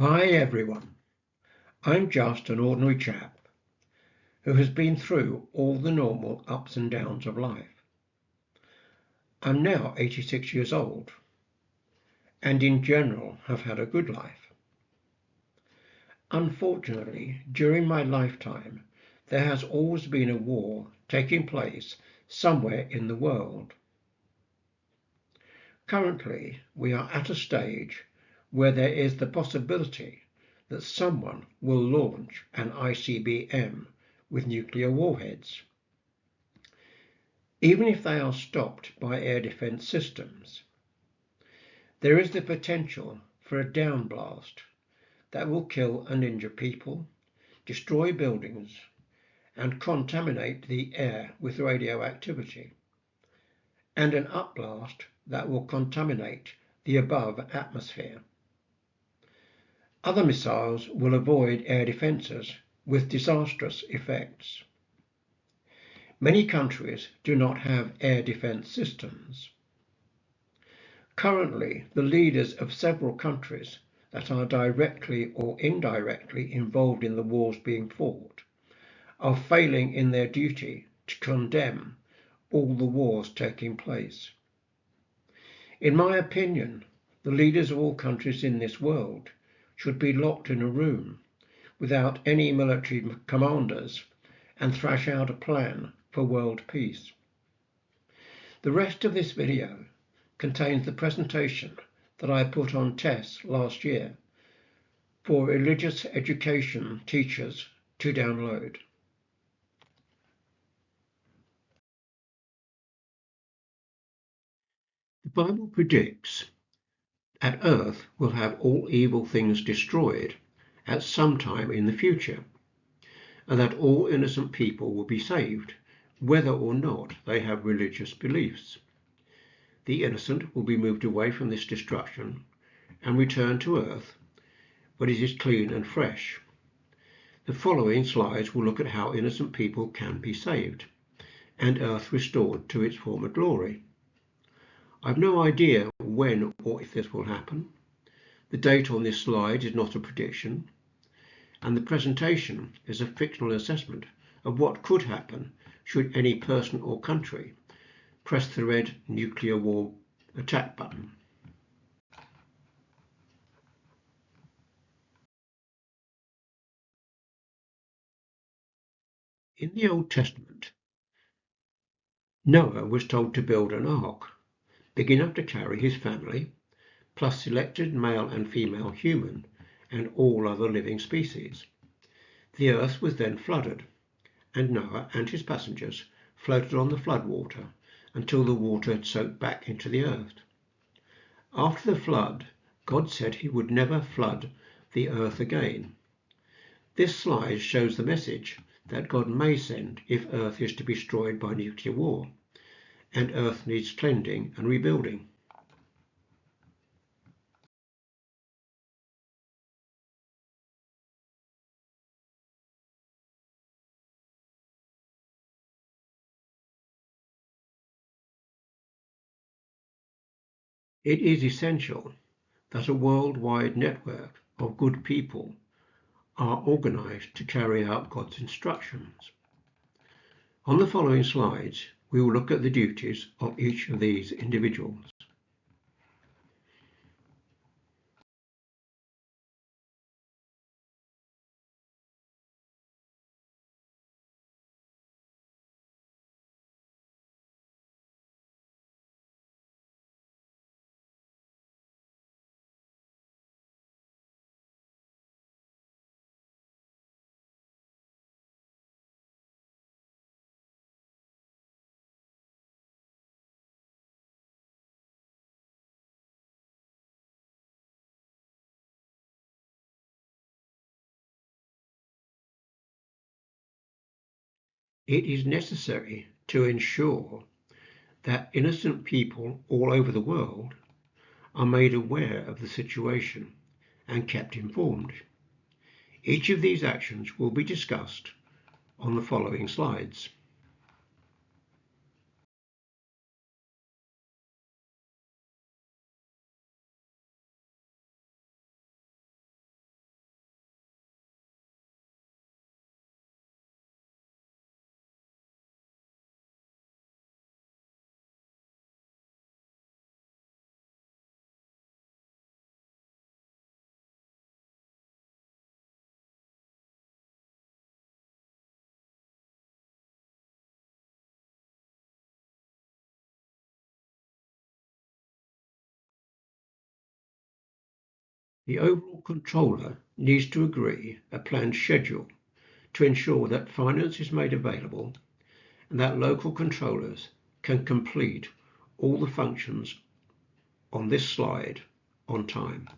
Hi everyone, I'm just an ordinary chap who has been through all the normal ups and downs of life. I'm now 86 years old and in general have had a good life. Unfortunately, during my lifetime, there has always been a war taking place somewhere in the world. Currently, we are at a stage where there is the possibility that someone will launch an ICBM with nuclear warheads. Even if they are stopped by air defense systems, there is the potential for a downblast that will kill and injure people, destroy buildings, and contaminate the air with radioactivity, and an upblast that will contaminate the above atmosphere. Other missiles will avoid air defenses with disastrous effects. Many countries do not have air defense systems. Currently, the leaders of several countries that are directly or indirectly involved in the wars being fought are failing in their duty to condemn all the wars taking place. In my opinion, the leaders of all countries in this world should be locked in a room without any military commanders and thrash out a plan for world peace. The rest of this video contains the presentation that I put on TESS last year for religious education teachers to download. The Bible predicts that Earth will have all evil things destroyed at some time in the future, and that all innocent people will be saved, whether or not they have religious beliefs. The innocent will be moved away from this destruction and return to Earth when it is clean and fresh. The following slides will look at how innocent people can be saved and Earth restored to its former glory. I've no idea when or if this will happen. The date on this slide is not a prediction, and the presentation is a fictional assessment of what could happen should any person or country press the red nuclear war attack button. In the Old Testament, Noah was told to build an ark big enough to carry his family, plus selected male and female human and all other living species. The earth was then flooded, and Noah and his passengers floated on the floodwater until the water had soaked back into the earth. After the flood, God said he would never flood the earth again. This slide shows the message that God may send if Earth is to be destroyed by nuclear war, and Earth needs cleansing and rebuilding. It is essential that a worldwide network of good people are organized to carry out God's instructions. On the following slides, we will look at the duties of each of these individuals. It is necessary to ensure that innocent people all over the world are made aware of the situation and kept informed. Each of these actions will be discussed on the following slides. The overall controller needs to agree a planned schedule to ensure that finance is made available and that local controllers can complete all the functions on this slide on time.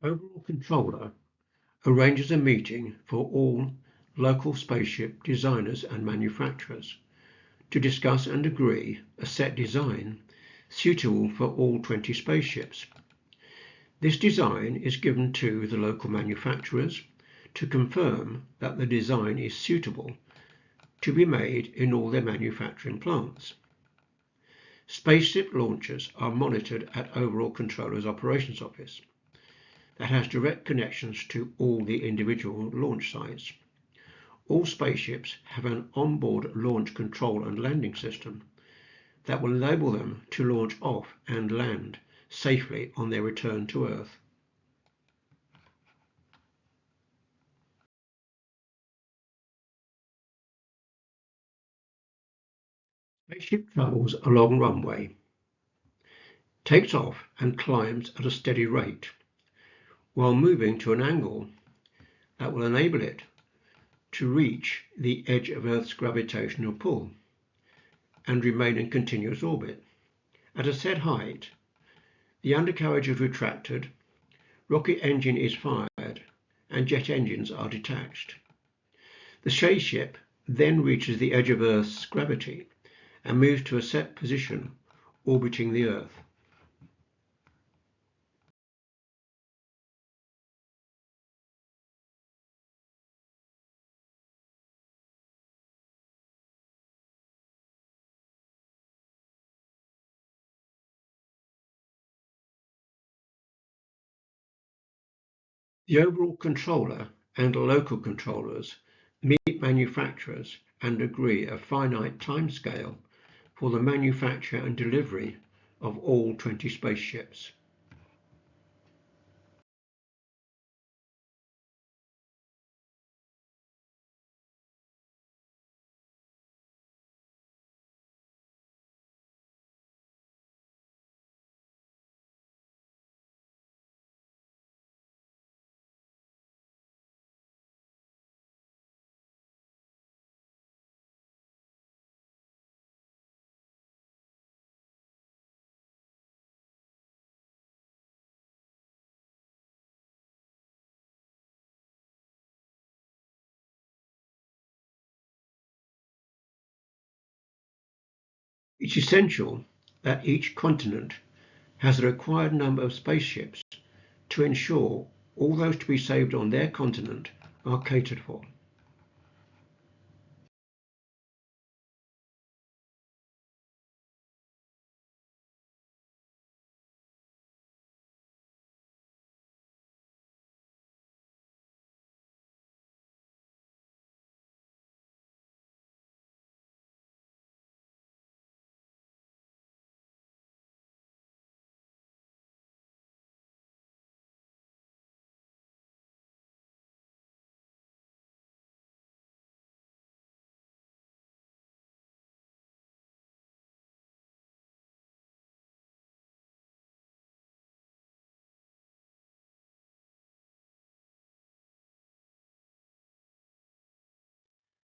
Overall controller arranges a meeting for all local spaceship designers and manufacturers to discuss and agree a set design suitable for all 20 spaceships. This design is given to the local manufacturers to confirm that the design is suitable to be made in all their manufacturing plants. Spaceship launches are monitored at Overall Controller's Operations Office that has direct connections to all the individual launch sites. All spaceships have an onboard launch control and landing system that will enable them to launch off and land safely on their return to Earth. Spaceship travels along runway, takes off and climbs at a steady rate while moving to an angle that will enable it to reach the edge of Earth's gravitational pull and remain in continuous orbit. At a set height, the undercarriage is retracted, rocket engine is fired, and jet engines are detached. The spaceship then reaches the edge of Earth's gravity and moves to a set position orbiting the Earth. The overall controller and local controllers meet manufacturers and agree a finite timescale for the manufacture and delivery of all 20 spaceships. It's essential that each continent has the required number of spaceships to ensure all those to be saved on their continent are catered for.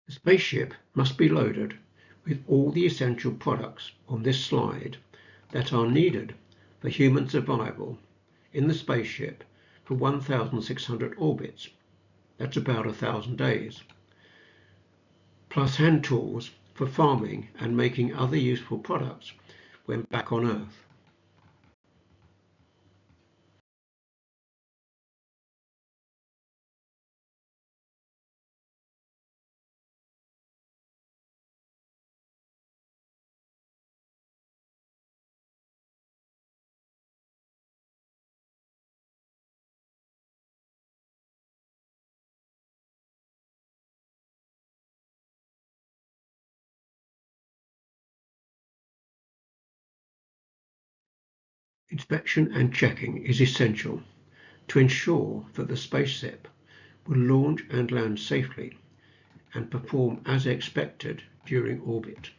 The spaceship must be loaded with all the essential products on this slide that are needed for human survival in the spaceship for 1,600 orbits, that's about 1,000 days, plus hand tools for farming and making other useful products when back on Earth. Inspection and checking is essential to ensure that the spaceship will launch and land safely and perform as expected during orbit.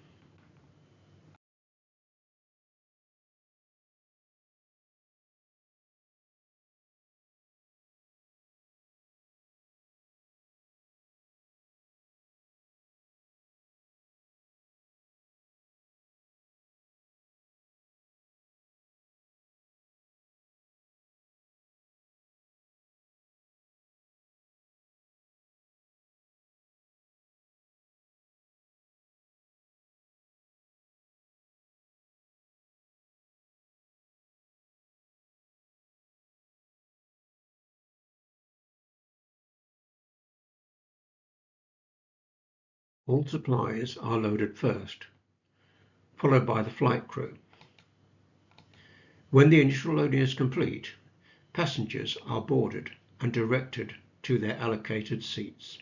All supplies are loaded first, followed by the flight crew. When the initial loading is complete, passengers are boarded and directed to their allocated seats.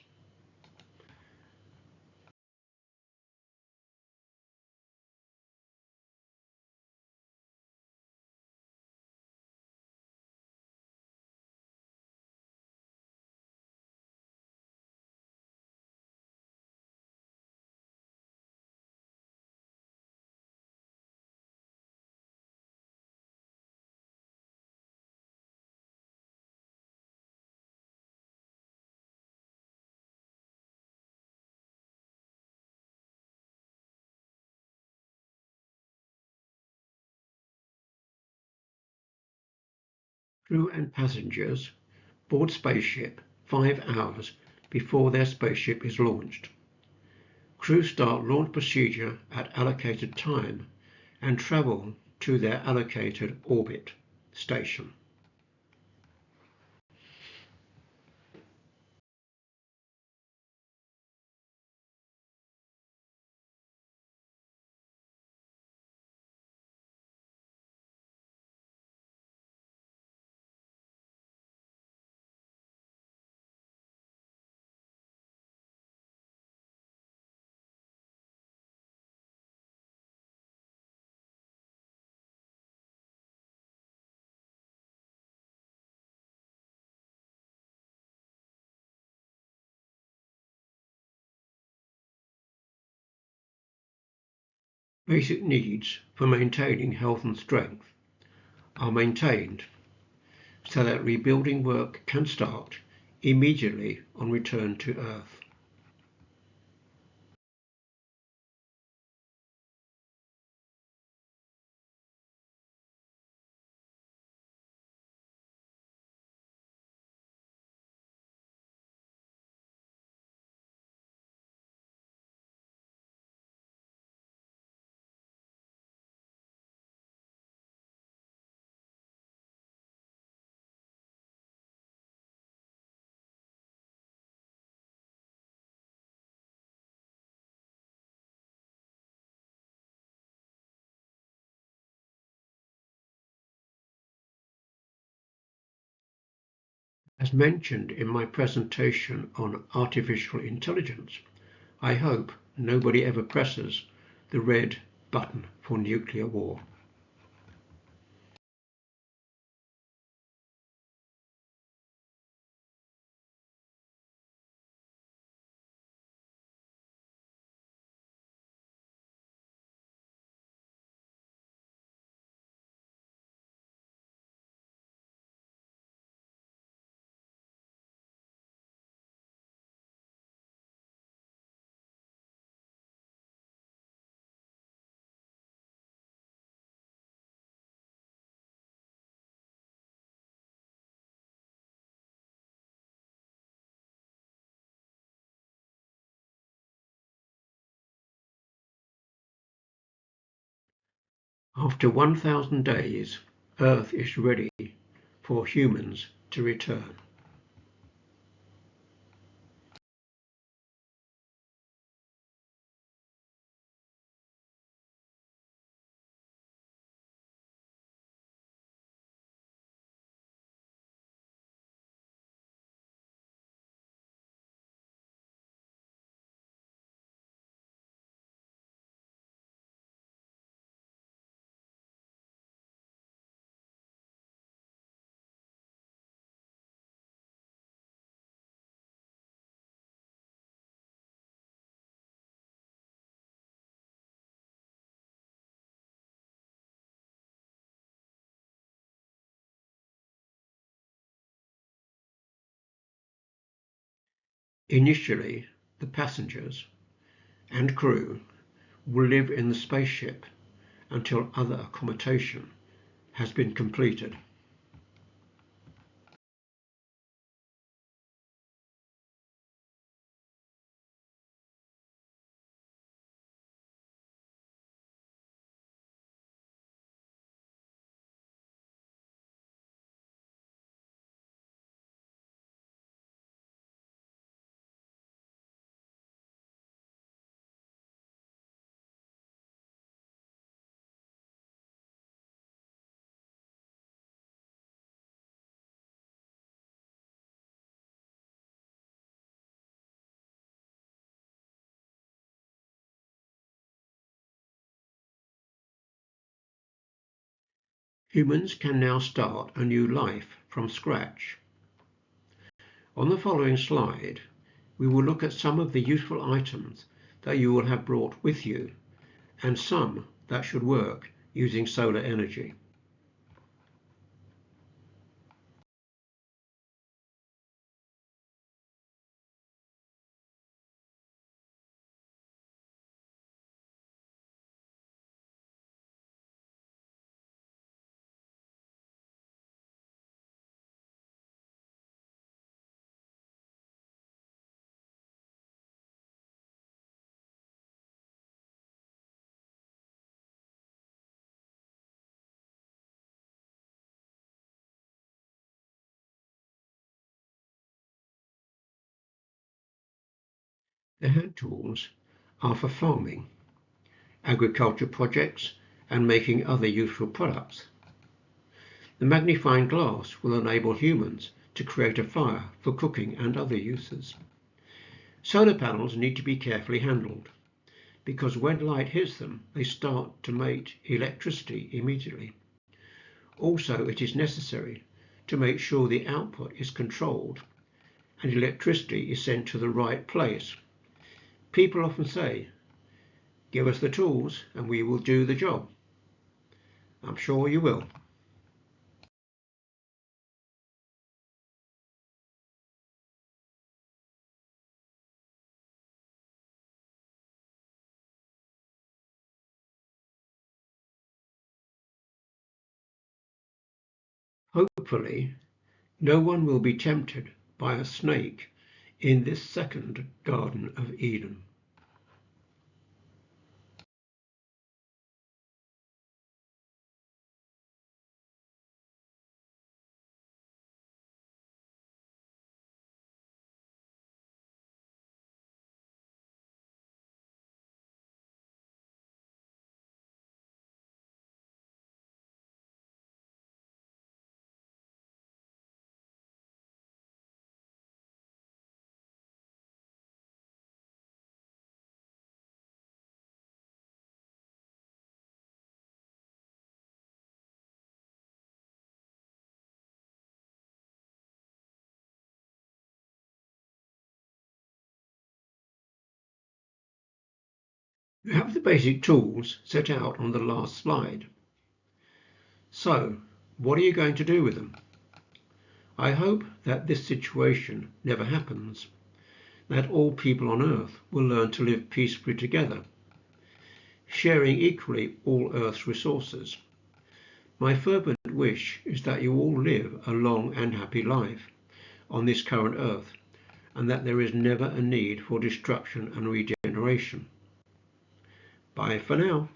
Crew and passengers board spaceship 5 hours before their spaceship is launched. Crew start launch procedure at allocated time and travel to their allocated orbit station. Basic needs for maintaining health and strength are maintained so that rebuilding work can start immediately on return to Earth. As mentioned in my presentation on artificial intelligence, I hope nobody ever presses the red button for nuclear war. After 1,000 days, Earth is ready for humans to return. Initially, the passengers and crew will live in the spaceship until other accommodation has been completed. Humans can now start a new life from scratch. On the following slide, we will look at some of the useful items that you will have brought with you and some that should work using solar energy. The hand tools are for farming, agriculture projects, and making other useful products. The magnifying glass will enable humans to create a fire for cooking and other uses. Solar panels need to be carefully handled because when light hits them, they start to make electricity immediately. Also, it is necessary to make sure the output is controlled and electricity is sent to the right place. People often say, "Give us the tools and we will do the job." I'm sure you will. Hopefully, no one will be tempted by a snake in this second Garden of Eden. You have the basic tools set out on the last slide. So, what are you going to do with them? I hope that this situation never happens, that all people on Earth will learn to live peacefully together, sharing equally all Earth's resources. My fervent wish is that you all live a long and happy life on this current Earth, and that there is never a need for destruction and regeneration. Bye for now.